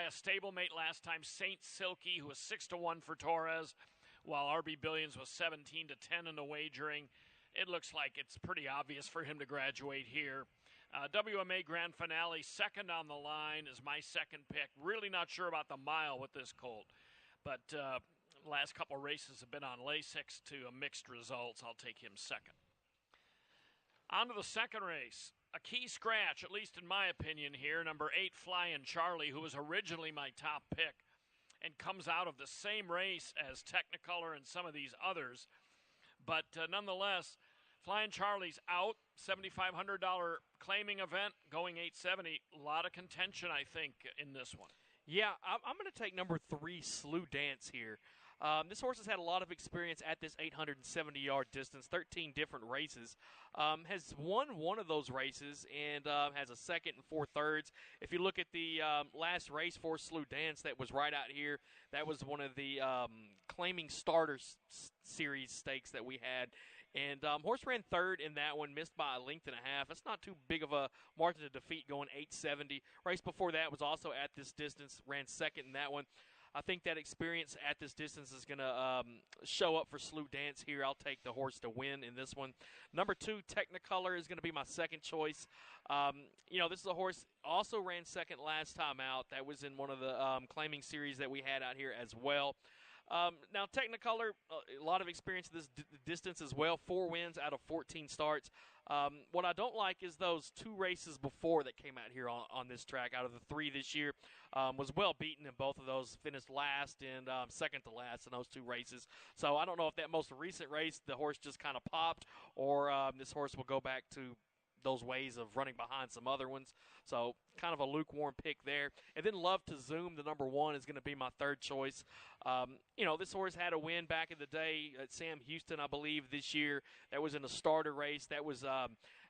by a stablemate last time, Saint Silky, who was 6-1 for Torres, while RB Billions was 17-10 in the wagering. It looks like it's pretty obvious for him to graduate here. WMA Grand Finale, second on the line, is my second pick. Really not sure about the mile with this colt, but last couple races have been on Lasix to mixed results. I'll take him second. On to the second race. A key scratch, at least in my opinion here, number 8, Flying Charlie, who was originally my top pick and comes out of the same race as Technicolor and some of these others. But nonetheless, Flying Charlie's out, $7,500 claiming event, going 870. A lot of contention, I think, in this one. Yeah, I'm going to take number 3, Slew Dance here. This horse has had a lot of experience at this 870-yard distance, 13 different races. Has won one of those races and has a second and 4/3. If you look at the last race for Slew Dance that was right out here, that was one of the claiming starters series stakes that we had. And horse ran third in that one, missed by a length and a half. That's not too big of a margin of defeat, going 870. Race before that was also at this distance, ran second in that one. I think that experience at this distance is going to show up for Slew Dance here. I'll take the horse to win in this one. Number 2, Technicolor, is going to be my second choice. This is a horse also ran second last time out. That was in one of the claiming series that we had out here as well. Now, Technicolor, a lot of experience at this distance as well. 4 wins out of 14 starts. What I don't like is those 2 races before that came out here on this track. Out of the 3 this year, was well beaten in both of those. Finished last and second to last in those 2 races. So I don't know if that most recent race the horse just kind of popped, or this horse will go back to those ways of running behind some other ones. So kind of a lukewarm pick there. And then Love to Zoom, the number 1, is going to be my third choice. This horse had a win back in the day at Sam Houston, I believe, this year. That was in a starter race. That was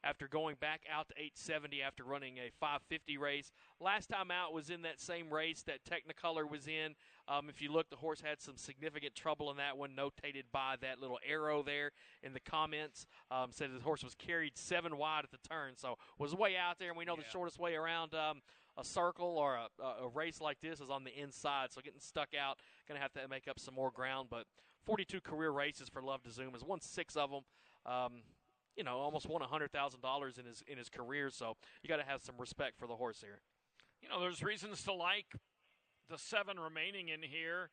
after going back out to 870 after running a 550 race. Last time out was in that same race that Technicolor was in. If you look, the horse had some significant trouble in that one, notated by that little arrow there in the comments. Said the horse was carried 7 wide at the turn, so was way out there, and we know the shortest way around a circle or a race like this is on the inside, so getting stuck out, going to have to make up some more ground. But 42 career races for Love to Zoom, has won 6 of them. Almost won $100,000 in his career, so you got to have some respect for the horse here. There's reasons to like the 7 remaining in here.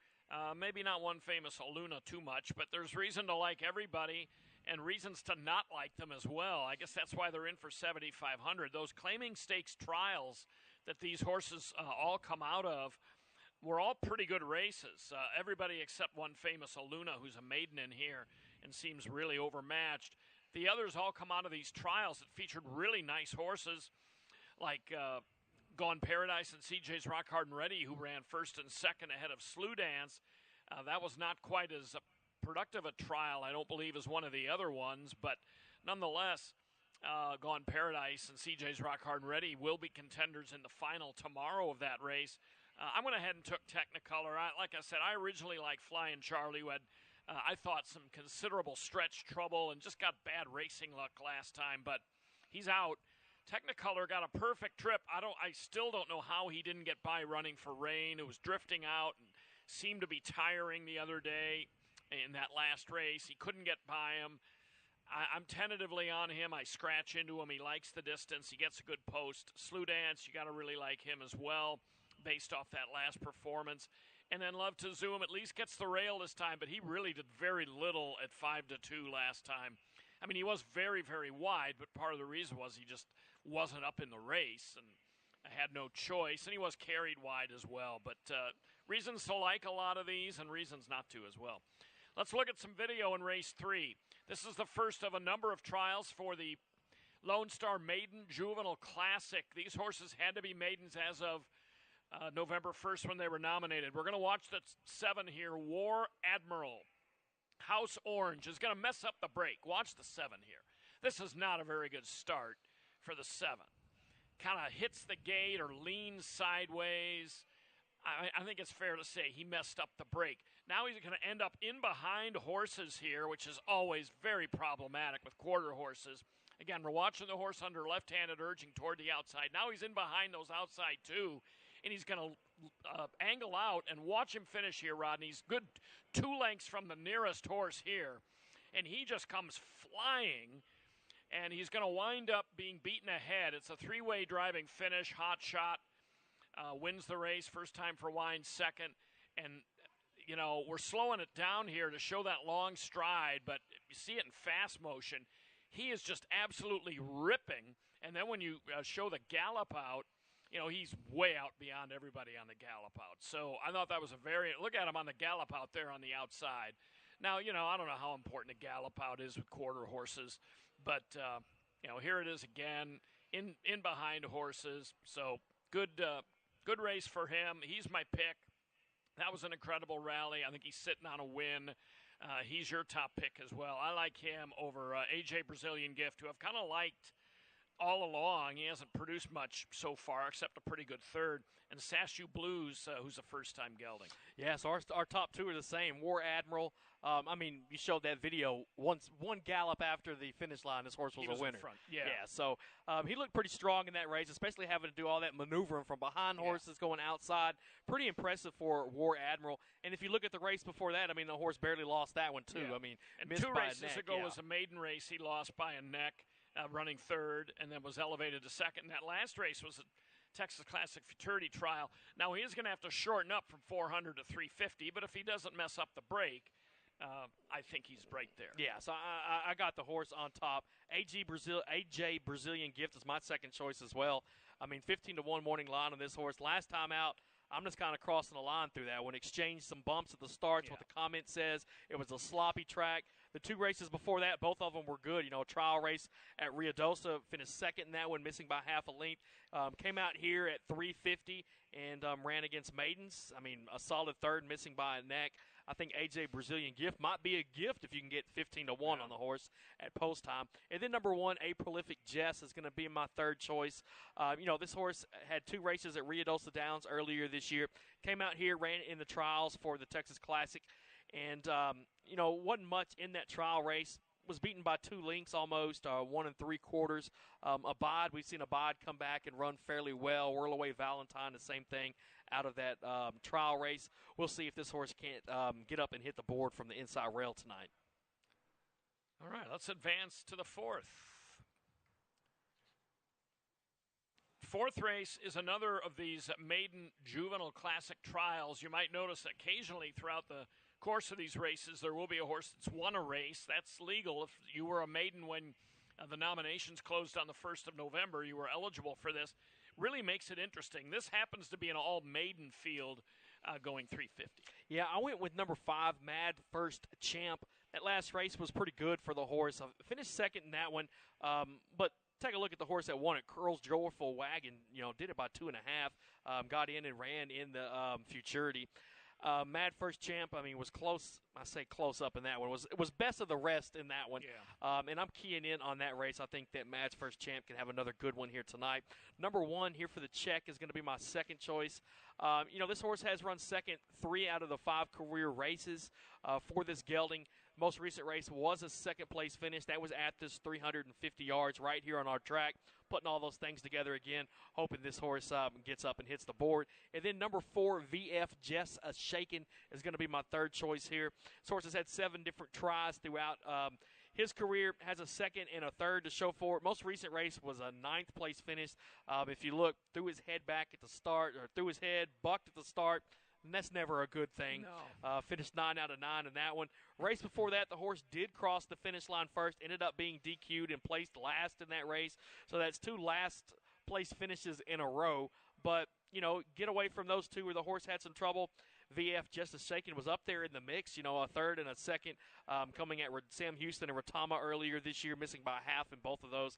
Maybe not One Famous Aluna too much, but there's reason to like everybody and reasons to not like them as well. I guess that's why they're in for $7,500. Those claiming stakes trials that these horses all come out of were all pretty good races. Everybody except One Famous Aluna, who's a maiden in here and seems really overmatched. The others all come out of these trials that featured really nice horses like Gone Paradise and CJ's Rock Hard and Ready, who ran first and second ahead of Slew Dance. That was not quite as productive a trial, I don't believe, as one of the other ones, but nonetheless, Gone Paradise and CJ's Rock Hard and Ready will be contenders in the final tomorrow of that race. I went ahead and took Technicolor. Like I said, I originally liked Flying Charlie, who had, I thought, some considerable stretch trouble and just got bad racing luck last time, but he's out. Technicolor got a perfect trip. I still don't know how he didn't get by running for rain. It was drifting out and seemed to be tiring the other day in that last race. He couldn't get by him. I'm tentatively on him. I scratch into him. He likes the distance. He gets a good post. Slew Dance, you got to really like him as well based off that last performance. And then Love to Zoom at least gets the rail this time, but he really did very little at 5-2 last time. I mean, he was very, very wide, but part of the reason was he just wasn't up in the race and had no choice, and he was carried wide as well. But reasons to like a lot of these and reasons not to as well. Let's look at some video in race 3. This is the first of a number of trials for the Lone Star Maiden Juvenile Classic. These horses had to be maidens as of November 1st when they were nominated. We're going to watch the 7 here. War Admiral. House Orange is going to mess up the break. Watch the 7 here. This is not a very good start for the 7. Kind of hits the gate or leans sideways. I think it's fair to say he messed up the break. Now he's going to end up in behind horses here, which is always very problematic with quarter horses. Again, we're watching the horse under left-handed urging toward the outside. Now he's in behind those outside two, and he's going to angle out and watch him finish here, Rodney. He's good 2 lengths from the nearest horse here, and he just comes flying, and he's going to wind up being beaten ahead. It's a 3-way driving finish. Hot Shot wins the race, first time for Wines, second, and we're slowing it down here to show that long stride, but you see it in fast motion. He is just absolutely ripping, and then when you show the gallop out, he's way out beyond everybody on the gallop out. So I thought that was look at him on the gallop out there on the outside. Now, I don't know how important a gallop out is with quarter horses, but, here it is again in behind horses. So good race for him. He's my pick. That was an incredible rally. I think he's sitting on a win. He's your top pick as well. I like him over AJ Brazilian Gift, who I've kind of liked all along. He hasn't produced much so far, except a pretty good third. And Sashu Blues, who's a first-time gelding. Yeah, so our top 2 are the same. War Admiral. You showed that video. One gallop after the finish line, this horse was a winner. In front. Yeah. So he looked pretty strong in that race, especially having to do all that maneuvering from behind horses going outside. Pretty impressive for War Admiral. And if you look at the race before that, the horse barely lost that one too. Yeah. And 2 races ago was a maiden race. He lost by a neck. Running third, and then was elevated to second. And that last race was a Texas Classic Futurity trial. Now, he is going to have to shorten up from 400 to 350, but if he doesn't mess up the break, I think he's right there. Yeah, so I got the horse on top. AJ Brazilian Gift is my second choice as well. 15-1 morning line on this horse. Last time out, I'm just kind of crossing the line through that one. Exchanged some bumps at the starts, what the comment says. It was a sloppy track. The 2 races before that, both of them were good. A trial race at Ruidoso, finished second in that one, missing by half a length. Came out here at 350 and ran against Maidens. A solid third, missing by a neck. I think AJ Brazilian Gift might be a gift if you can get 15-1 on the horse at post time. And then number 1, A Prolific Jess is going to be my third choice. This horse had 2 races at Ruidoso Downs earlier this year. Came out here, ran in the trials for the Texas Classic, and wasn't much in that trial race. Was beaten by 2 lengths almost, 1 3/4. Abad, we've seen Abad come back and run fairly well. Whirl Away Valentine, the same thing out of that trial race. We'll see if this horse can't get up and hit the board from the inside rail tonight. All right, let's advance to the 4th. 4th race is another of these maiden juvenile classic trials. You might notice occasionally throughout the course of these races, there will be a horse that's won a race. That's legal. If you were a maiden when the nominations closed on the 1st of November, you were eligible for this. Really makes it interesting. This happens to be an all-maiden field going 350. Yeah, I went with number 5, Mad First Champ. That last race was pretty good for the horse. I finished second in that one, but take a look at the horse that won it. Curl's Joyful Wagon, did it by 2.5. Got in and ran in the Futurity. Mad First Champ, was close. I say close up in that one. It was best of the rest in that one. Yeah. And I'm keying in on that race. I think that Mad's First Champ can have another good one here tonight. Number 1 here for the check is going to be my second choice. This horse has run second 3 out of the 5 career races for this gelding. Most recent race was a second-place finish. That was at this 350 yards right here on our track. Putting all those things together again, hoping this horse gets up and hits the board. And then number 4, VF Jess A Shaken is going to be my third choice here. This horse has had 7 different tries throughout his career, has a second and a third to show for it. Most recent race was a 9th-place finish. If you look, threw his head back at the start, or threw his head, bucked at the start. And that's never a good thing. No. Finished 9 out of 9 in that one. Race before that, the horse did cross the finish line first, ended up being DQ'd and placed last in that race. So that's 2 last place finishes in a row. But, get away from those 2 where the horse had some trouble. VF Just a Shaken was up there in the mix, a third and a second, coming at Sam Houston and Ratama earlier this year, missing by half in both of those.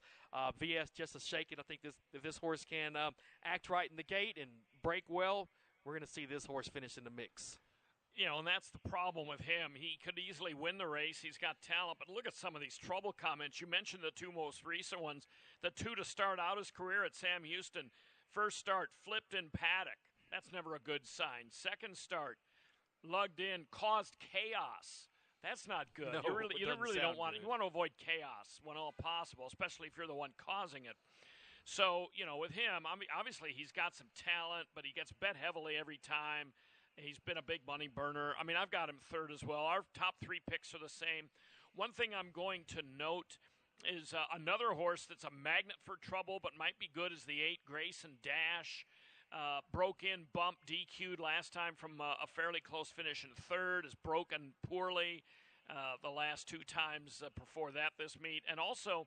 VF Just a Shaken, I think if this horse can act right in the gate and break well, we're going to see this horse finish in the mix. And that's the problem with him. He could easily win the race. He's got talent, but look at some of these trouble comments. You mentioned the 2 most recent ones. The 2 to start out his career at Sam Houston. First start, flipped in paddock. That's never a good sign. Second start, lugged in, caused chaos. That's not good. No, you really don't want good. You want to avoid chaos when all possible, especially if you're the one causing it. So, with him, I mean, obviously he's got some talent, but he gets bet heavily every time. He's been a big money burner. I mean, I've got him third as well. Our top 3 picks are the same. One thing I'm going to note is another horse that's a magnet for trouble but might be good is the 8 Grayson Dash. Broke in, bumped, DQ'd last time from a fairly close finish in third. Has broken poorly the last 2 times before that this meet. And also,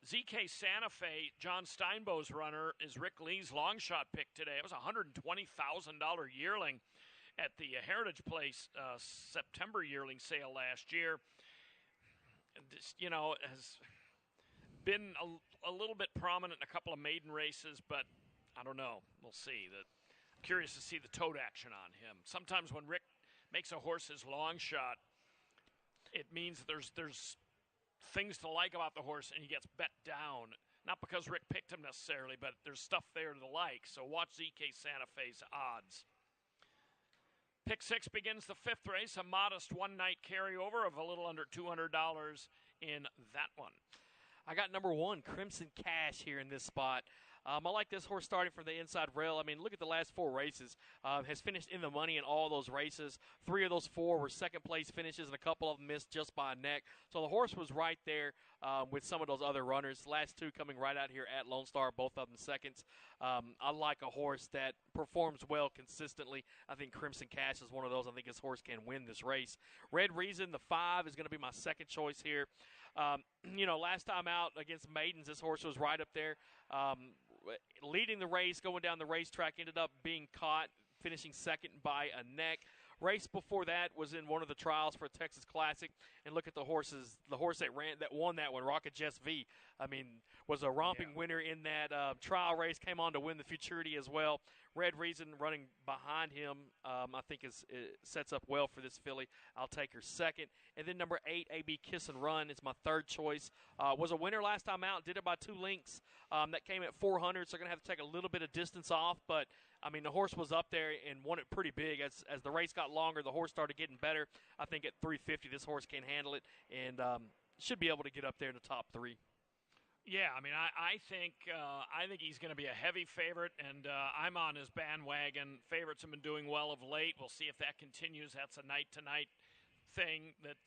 ZK Santa Fe, John Steinbow's runner, is Rick Lee's long shot pick today. It was a $120,000 yearling at the Heritage Place September yearling sale last year. This, has been a little bit prominent in a couple of maiden races, but I don't know. We'll see. I'm curious to see the tote action on him. Sometimes when Rick makes a horse his long shot, it means there's things to like about the horse, and he gets bet down. Not because Rick picked him necessarily, but there's stuff there to like. So watch ZK Santa Fe's odds. Pick 6 begins the 5th race, a modest one-night carryover of a little under $200 in that one. I got number 1, Crimson Cash, here in this spot. I like this horse starting from the inside rail. I mean, look at the last 4 races. Has finished in the money in all those races. 3 of those 4 were second-place finishes, and a couple of them missed just by a neck. So the horse was right there with some of those other runners. The last 2 coming right out here at Lone Star, both of them seconds. I like a horse that performs well consistently. I think Crimson Cash is one of those. I think this horse can win this race. Red Reason, the 5, is going to be my second choice here. Last time out against Maidens, this horse was right up there. Leading the race, going down the racetrack, ended up being caught, finishing second by a neck. Race before that was in one of the trials for a Texas Classic, and look at the horse that won that one, Rocket Jess V. I mean, was a romping winner in that trial race, came on to win the Futurity as well. Red Reason running behind him, I think it sets up well for this filly. I'll take her second. And then number 8, AB Kiss and Run, is my third choice. Was a winner last time out, did it by 2 lengths. That came at 400, so going to have to take a little bit of distance off. But, I mean, the horse was up there and won it pretty big. As the race got longer, the horse started getting better. I think at 350, this horse can handle it and should be able to get up there in the top 3. Yeah, I mean, I think he's going to be a heavy favorite, and I'm on his bandwagon. Favorites have been doing well of late. We'll see if that continues. That's a night-to-night thing that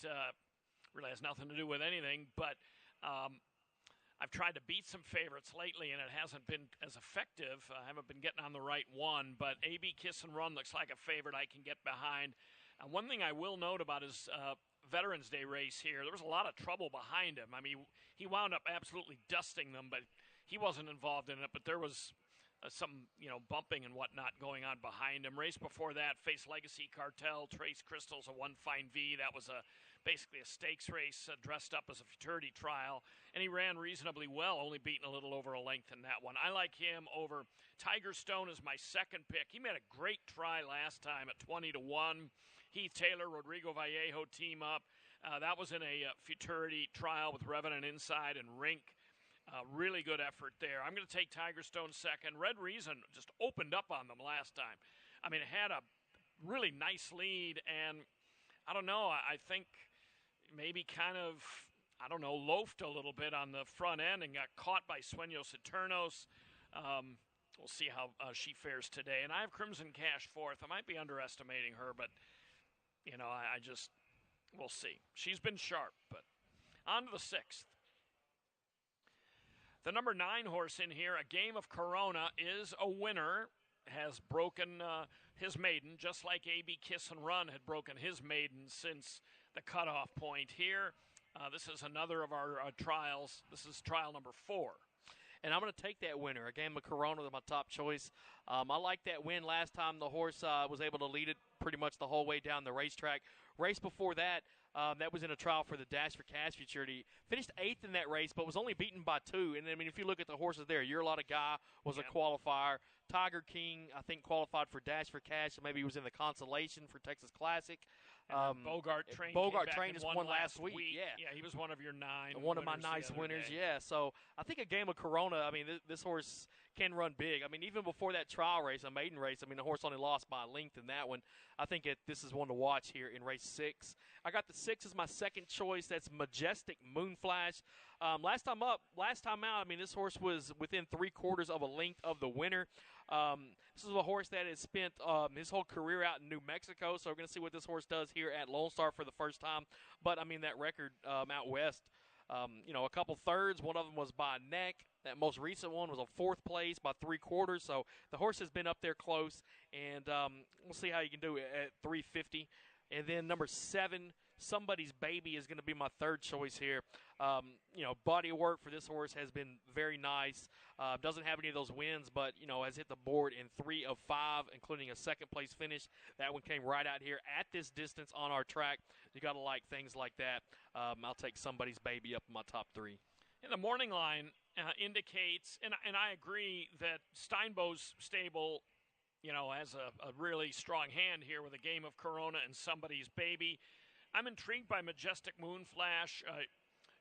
really has nothing to do with anything. But I've tried to beat some favorites lately, and it hasn't been as effective. I haven't been getting on the right one. But AB Kiss and Run looks like a favorite I can get behind. And one thing I will note about his Veterans Day race here, there was a lot of trouble behind him. I mean, he wound up absolutely dusting them, but he wasn't involved in it. But there was some, bumping and whatnot going on behind him. Race before that, faced Legacy Cartel, Trace Crystals, a One Fine V. That was basically a stakes race dressed up as a futurity trial, and he ran reasonably well, only beaten a little over a length in that one. I like him over Tiger Stone as my second pick. He made a great try last time at 20-1. Heath Taylor, Rodrigo Vallejo team up. That was in a futurity trial with Revenant Inside and Rink. Really good effort there. I'm going to take Tiger Stone second. Red Reason just opened up on them last time. I mean, it had a really nice lead, and I don't know, I think maybe kind of, loafed a little bit on the front end and got caught by Sueños Eternos. We'll see how she fares today. And I have Crimson Cash fourth. I might be underestimating her, but, we'll see. She's been sharp, but on to the 6th. The number 9 horse in here, A Game of Corona, is a winner. Has broken his maiden, just like AB Kiss and Run had broken his maiden since the cutoff point here. This is another of our trials. This is trial number 4. And I'm going to take that winner. A Game of Corona was my top choice. I like that win last time. The horse was able to lead it pretty much the whole way down the racetrack. Race before that, that was in a trial for the Dash for Cash Futurity. Finished 8th in that race, but was only beaten by 2. And, I mean, if you look at the horses there, You're a Lot of Guy was a qualifier. Tiger King, I think, qualified for Dash for Cash. Maybe he was in the consolation for Texas Classic. Bogart Train just won last week. Yeah, he was one of your 9. One of my nice winners. Yeah, so I think A Game of Corona. I mean, this horse can run big. I mean, even before that trial race, a maiden race, I mean, the horse only lost by a length in that one. I think this is one to watch here in race 6. I got the 6 as my second choice. That's Majestic Moonflash. Last time out, I mean, this horse was within 3/4 of a length of the winner. This is a horse that has spent his whole career out in New Mexico, so we're going to see what this horse does here at Lone Star for the first time. But, I mean, that record out west, a couple thirds. One of them was by a neck. That most recent one was a 4th place by 3/4. So the horse has been up there close, and we'll see how you can do it at 350. And then number 7, Somebody's Baby, is going to be my third choice here. Body work for this horse has been very nice. Doesn't have any of those wins, but, has hit the board in 3 of 5, including a second-place finish. That one came right out here at this distance on our track. You got to like things like that. I'll take Somebody's Baby up in my top 3. And the morning line indicates, and I agree, that Steinbo's stable, has a really strong hand here with a Game of Corona and Somebody's Baby. I'm intrigued by Majestic Moonflash.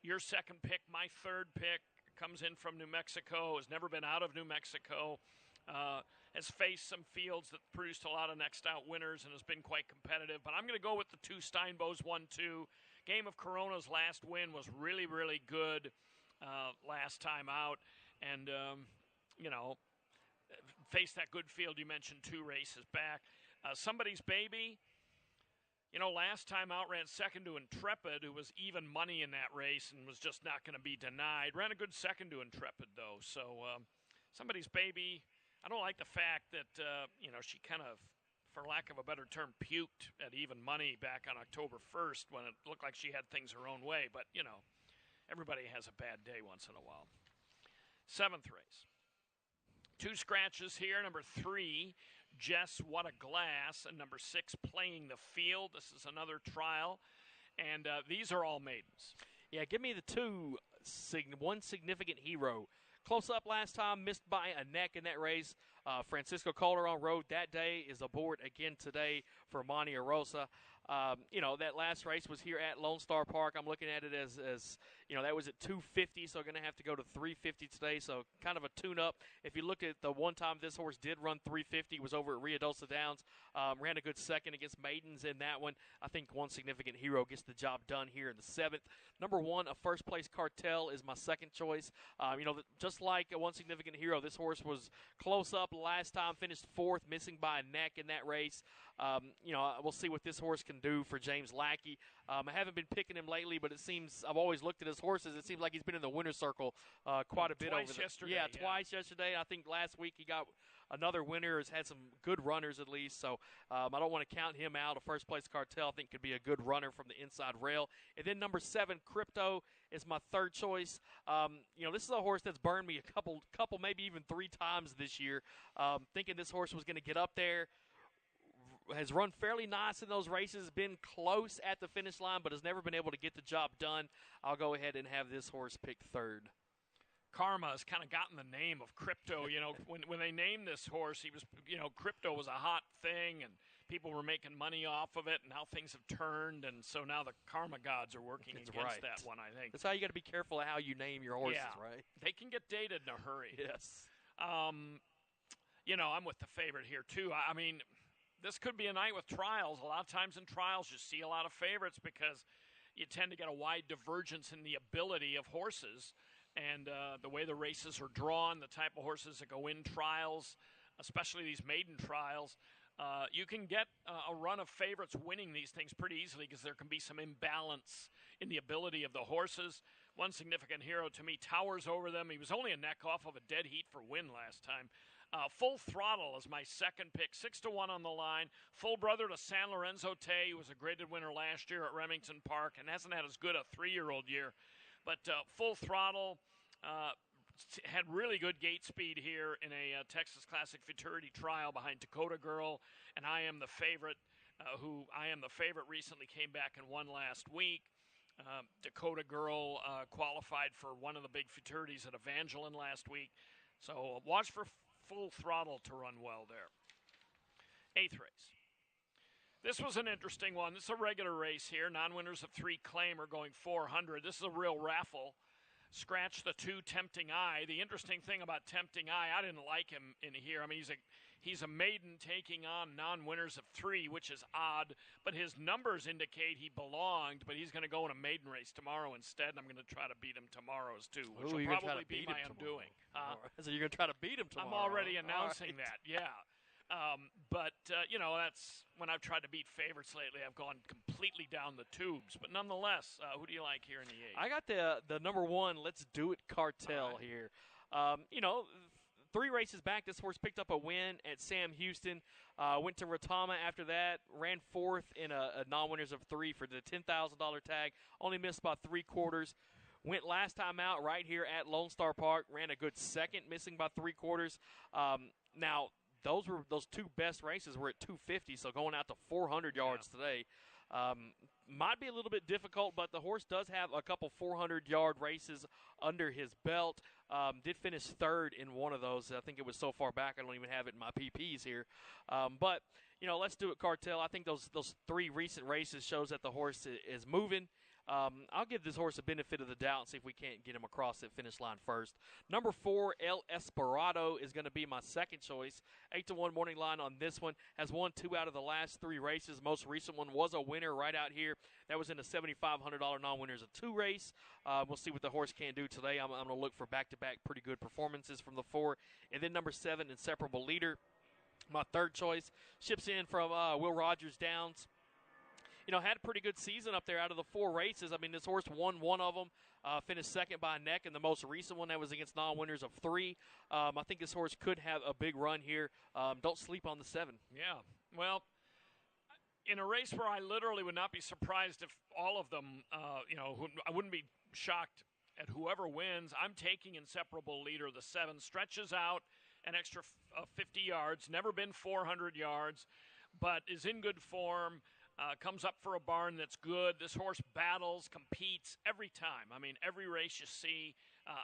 Your second pick, my third pick, comes in from New Mexico, has never been out of New Mexico, has faced some fields that produced a lot of next out winners and has been quite competitive. But I'm going to go with the 2 Steinbos, 1-2. Game of Corona's last win was really, really good last time out. And, faced that good field you mentioned 2 races back. Somebody's Baby, last time out ran second to Intrepid, who was even money in that race and was just not going to be denied. Ran a good second to Intrepid, though. So Somebody's Baby, I don't like the fact that, she kind of, for lack of a better term, puked at even money back on October 1st when it looked like she had things her own way. But, everybody has a bad day once in a while. 7th race. 2 scratches here. Number 3, Jess What a Glass, and number 6, Playing the Field. This is another trial, and these are all maidens. Yeah, give me the 2, one Significant Hero. Close up last time, missed by a neck in that race. Francisco Calderon rode that day, is aboard again today for Monte Rosa. That last race was here at Lone Star Park. I'm looking at it as that was at 250, so going to have to go to 350 today, so kind of a tune-up. If you look at the one time this horse did run 350, was over at Ruidoso Downs, ran a good second against maidens in that one. I think One Significant Hero gets the job done here in the 7th. Number 1, a first-place Cartel, is my second choice. Just like a One Significant Hero, this horse was close up last time, finished 4th, missing by a neck in that race. We'll see what this horse can do for James Lackey. I haven't been picking him lately, but it seems I've always looked at his horses. It seems like he's been in the winner's circle quite a bit twice over yesterday. Yeah, twice yesterday. I think last week he got another winner. Has had some good runners at least. So I don't want to count him out. A first place Cartel I think could be a good runner from the inside rail. And then number 7, Crypto, is my third choice. This is a horse that's burned me a couple, maybe even 3 times this year. Thinking this horse was going to get up there. Has run fairly nice in those races, been close at the finish line, but has never been able to get the job done. I'll go ahead and have this horse picked 3rd. Karma has kind of gotten the name of Crypto. When they named this horse, he was, Crypto was a hot thing, and people were making money off of it, and how things have turned, and so now the karma gods are working against that one, I think. That's how you got to be careful of how you name your horses, right? They can get dated in a hurry. Yes. I'm with the favorite here, too. I mean, this could be a night with trials. A lot of times in trials you see a lot of favorites because you tend to get a wide divergence in the ability of horses and the way the races are drawn, the type of horses that go in trials, especially these maiden trials. You can get a run of favorites winning these things pretty easily because there can be some imbalance in the ability of the horses. One Significant Hero, to me, towers over them. He was only a neck off of a dead heat for win last time. Full Throttle is my second pick, 6-1 on the line. Full brother to San Lorenzo Tay, who was a graded winner last year at Remington Park and hasn't had as good a 3-year-old year. But Full Throttle had really good gate speed here in a Texas Classic Futurity trial behind Dakota Girl, and I Am the Favorite, who I Am the Favorite recently came back and won last week. Dakota Girl qualified for one of the big futurities at Evangeline last week. So watch for Full Throttle to run well there. 8th race. This was an interesting one. This is a regular race here. Non-winners of 3 claim are going 400. This is a real raffle. scratch the 2, Tempting Eye. The interesting thing about Tempting Eye, I didn't like him in here. I mean, he's a maiden taking on non-winners of 3, which is odd, but his numbers indicate he belonged, but he's going to go in a maiden race tomorrow instead, and I'm going to try to beat him tomorrow's too, which will probably be my undoing. So you're going to try to beat him tomorrow. I'm already announcing that, yeah. But that's when I've tried to beat favorites lately. I've gone completely down the tubes. But nonetheless, who do you like here in the 8? I got the number 1, Let's Do It Cartel here. 3 races back, this horse picked up a win at Sam Houston. Went to Retama after that, ran 4th in a non-winners of 3 for the $10,000 tag. Only missed by 3/4. Went last time out right here at Lone Star Park. Ran a good second, missing by 3/4. Now, those 2 best races were at 250, so going out to 400 yards today. Might be a little bit difficult, but the horse does have a couple 400-yard races under his belt. Did finish 3rd in one of those. I think it was so far back I don't even have it in my PPs here. But, Let's Do It Cartel. I think those 3 recent races shows that the horse is moving. I'll give this horse a benefit of the doubt and see if we can't get him across the finish line first. Number 4, El Esperado, is going to be my second choice. 8-1 morning line on this one. Has won 2 out of the last 3 races. Most recent one was a winner right out here. That was in a $7,500 non-winners of 2 race. We'll see what the horse can do today. I'm going to look for back-to-back pretty good performances from the 4. And then number 7, Inseparable Leader. My third choice ships in from Will Rogers Downs. Had a pretty good season up there out of the 4 races. I mean, this horse won one of them, finished second by a neck in the most recent one that was against non-winners of 3. I think this horse could have a big run here. Don't sleep on the 7. Yeah, well, in a race where I literally would not be surprised if all of them, I wouldn't be shocked at whoever wins. I'm taking Inseparable Leader. The 7 stretches out an extra 50 yards, never been 400 yards, but is in good form. Comes up for a barn that's good. This horse battles, competes every time. I mean, every race you see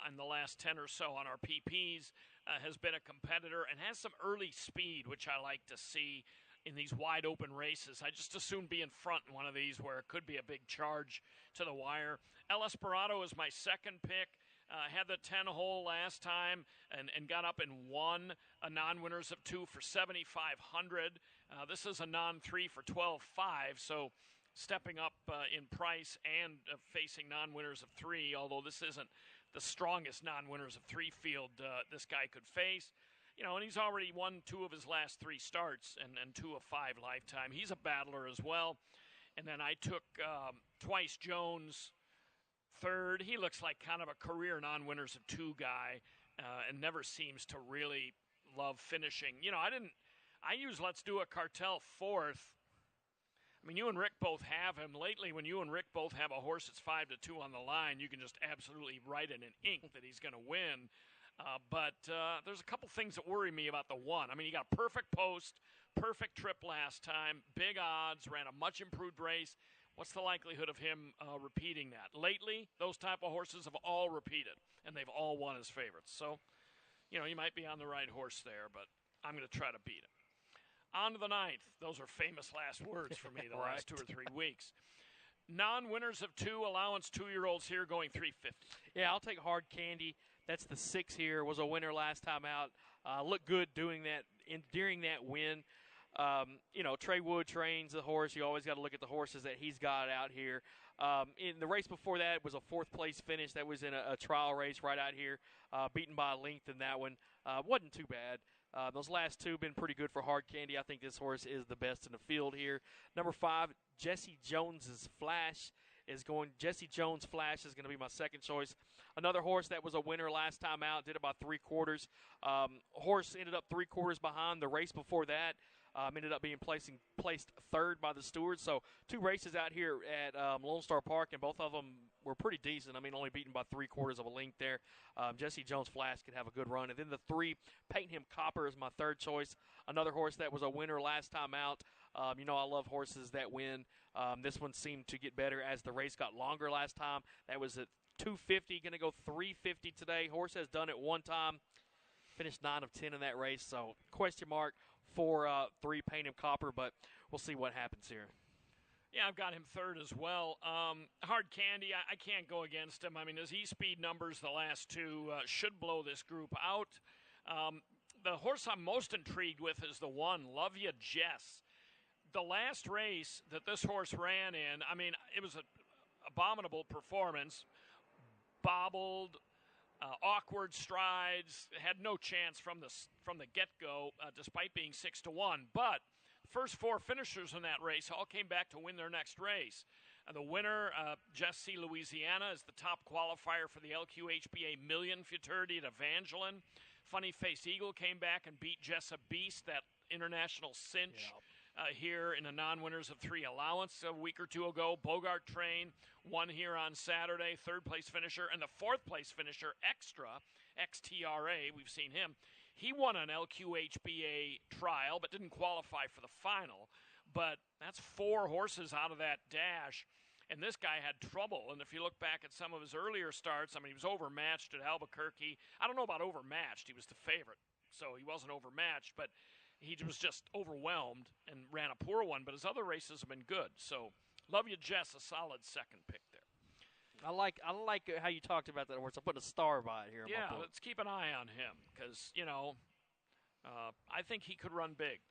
in the last 10 or so on our PPs has been a competitor and has some early speed, which I like to see in these wide open races. I just as soon be in front in one of these where it could be a big charge to the wire. El Esperado is my second pick. Had the 10-hole last time and got up and won a non-winners of 2 for $7,500. This is a non-3 for $12,500, so stepping up in price and facing non-winners of 3, although this isn't the strongest non-winners of 3 field this guy could face. And he's already won 2 of his last 3 starts and 2 of 5 lifetime. He's a battler as well. And then I took Twice Jones third. He looks like kind of a career non-winners of 2 guy and never seems to really love finishing. I use Let's Do It Cartel 4th. I mean, you and Rick both have him. Lately, when you and Rick both have a horse that's 5-2 on the line, you can just absolutely write it in ink that he's going to win. But there's a couple things that worry me about the 1. I mean, he got a perfect post, perfect trip last time, big odds, ran a much improved race. What's the likelihood of him repeating that? Lately, those type of horses have all repeated, and they've all won as favorites. So, you might be on the right horse there, but I'm going to try to beat him. On to the 9th. Those are famous last words for me the last 2 or 3 weeks. Non-winners of 2, allowance 2-year-olds here going 350. Yeah, I'll take Hard Candy. That's the 6 here. Was a winner last time out. Looked good doing that during that win. Trey Wood trains the horse. You always got to look at the horses that he's got out here. In the race before that, it was a 4th place finish. That was in a trial race right out here, beaten by a length in that one. Wasn't too bad. Those last 2 have been pretty good for Hard Candy. I think this horse is the best in the field here. Number 5, Jesse Jones's Flash is going. Jesse Jones Flash is going to be my second choice. Another horse that was a winner last time out, did about 3/4. Horse ended up 3/4 behind the race before that. Ended up being placed 3rd by the stewards. So 2 races out here at Lone Star Park, and both of them were pretty decent. I mean, only beaten by 3/4 of a length there. Jesse Jones Flash could have a good run. And then the 3, Paint Him Copper, is my third choice. Another horse that was a winner last time out. I love horses that win. This one seemed to get better as the race got longer last time. That was at 250, going to go 350 today. Horse has done it one time. Finished 9 of 10 in that race, so question mark for 3, Paint Him Copper, but we'll see what happens here. Yeah, I've got him third as well. Hard Candy, I can't go against him. I mean, his E-Speed numbers the last two should blow this group out. The horse I'm most intrigued with is the one, Love Ya Jess. The last race that this horse ran in, I mean, it was an abominable performance. Bobbled, awkward strides, had no chance from the get-go, despite being 6-1. But first four finishers in that race all came back to win their next race. The winner, Jess C. Louisiana, is the top qualifier for the LQHBA Million Futurity at Evangeline. Funny Face Eagle came back and beat Jessa Beast, that international cinch. Here in the non-winners of 3 allowance a week or two ago. Bogart Train won here on Saturday, third place finisher, and the fourth place finisher, Extra, XTRA, we've seen him. He won an LQHBA trial but didn't qualify for the final. But that's 4 horses out of that dash, and this guy had trouble. And if you look back at some of his earlier starts, I mean, he was overmatched at Albuquerque. I don't know about overmatched. He was the favorite, so he wasn't overmatched, but he was just overwhelmed and ran a poor one, but his other races have been good. So, Love Ya Jess, a solid second pick there. I like how you talked about that horse. I put a star by it here. Yeah, let's keep an eye on him because, I think he could run big.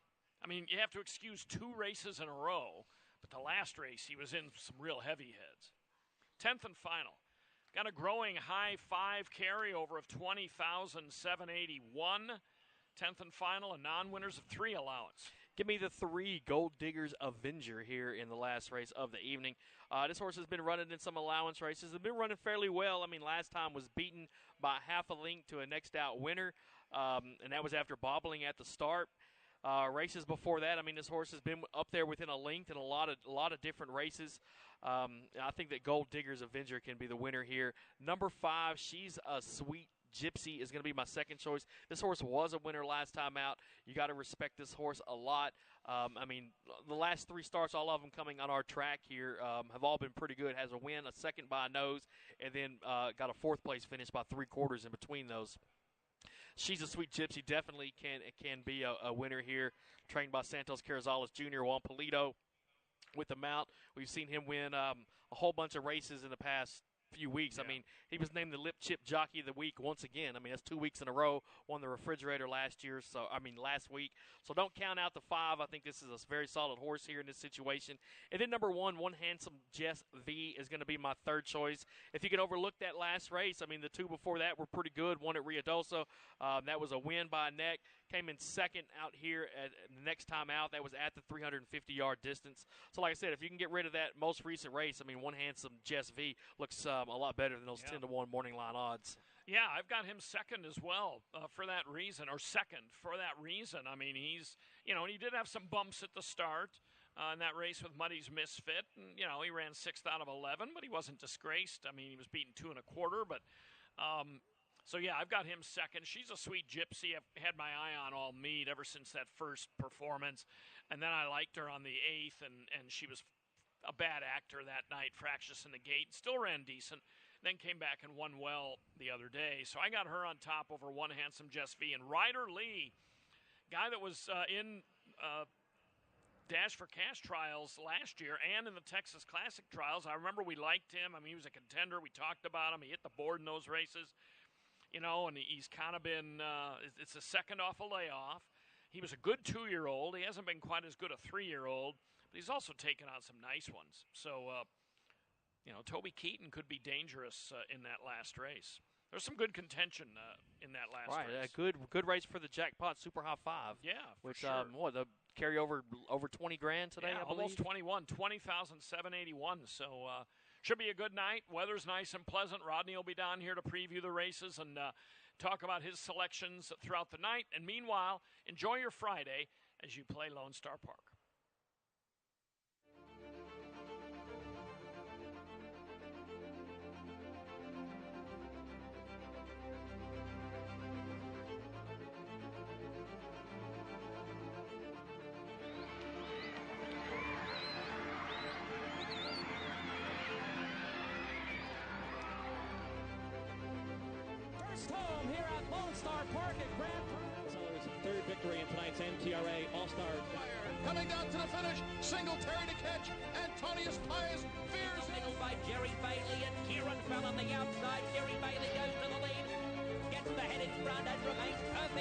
I mean, you have to excuse 2 races in a row, but the last race he was in some real heavy heads. 10th and final. Got a growing high 5 carryover of 20,781. 10th and final, and non-winners of 3 allowance. Give me the 3 Gold Diggers Avenger here in the last race of the evening. This horse has been running in some allowance races. It's been running fairly well. I mean, last time was beaten by half a length to a next out winner, and that was after bobbling at the start. Races before that, I mean, this horse has been up there within a length in a lot of different races. I think that Gold Diggers Avenger can be the winner here. Number 5, She's a Sweet Gypsy is going to be my second choice. This horse was a winner last time out. You got to respect this horse a lot. I mean, the last 3 starts, all of them coming on our track here, have all been pretty good. Has a win, a second by a nose, and then got a 4th place finish by 3/4 in between those. She's a Sweet Gypsy definitely can be a winner here. Trained by Santos Carrizales Jr., Juan Polito with the mount. We've seen him win a whole bunch of races in the past few weeks. Yeah. I mean, he was named the Lip Chip Jockey of the Week once again. I mean, that's 2 weeks in a row. Won the refrigerator last week. So don't count out the 5. I think this is a very solid horse here in this situation. And then number 1, One Handsome Jess V is going to be my third choice. If you can overlook that last race, I mean, the 2 before that were pretty good. One at Ruidoso. That was a win by a neck. Came in second out here at the next time out. That was at the 350-yard distance. So, like I said, if you can get rid of that most recent race, I mean, One Handsome Jess V looks a lot better than those 10-1 morning line odds. Yeah, I've got him second as well for that reason, or second for that reason. I mean, he's, he did have some bumps at the start in that race with Muddy's Misfit. And, he ran 6th out of 11, but he wasn't disgraced. I mean, he was beaten 2 1/4, but so, yeah, I've got him second. She's a Sweet Gypsy. I've had my eye on all meet ever since that first performance. And then I liked her on the 8th, and she was a bad actor that night, fractious in the gate. Still ran decent, then came back and won well the other day. So I got her on top over One Handsome Jess V. And Ryder Lee, guy that was in Dash for Cash trials last year and in the Texas Classic trials. I remember we liked him. I mean, he was a contender. We talked about him. He hit the board in those races. And he's kind of been, it's a second off a layoff. He was a good 2-year-old. He hasn't been quite as good a 3-year-old, but he's also taken on some nice ones. So, Toby Keaton could be dangerous in that last race. There's some good contention in that last race. Right, a good race for the Jackpot Super High 5. Yeah, for which, sure. The carryover over 20 grand today, yeah, I believe. Almost 21, 20,781. So, should be a good night. Weather's nice and pleasant. Rodney will be down here to preview the races and talk about his selections throughout the night. And meanwhile, enjoy your Friday as you play Lone Star Park. Home here at Lone Star Park at Grand Prix. So there's third victory in tonight's NTRA All-Star. Coming down to the finish, Singletary to catch, Antonius Pius veers in by Jerry Bailey, and Kieran fell on the outside. Jerry Bailey goes to the lead, gets the head in front and remains perfect.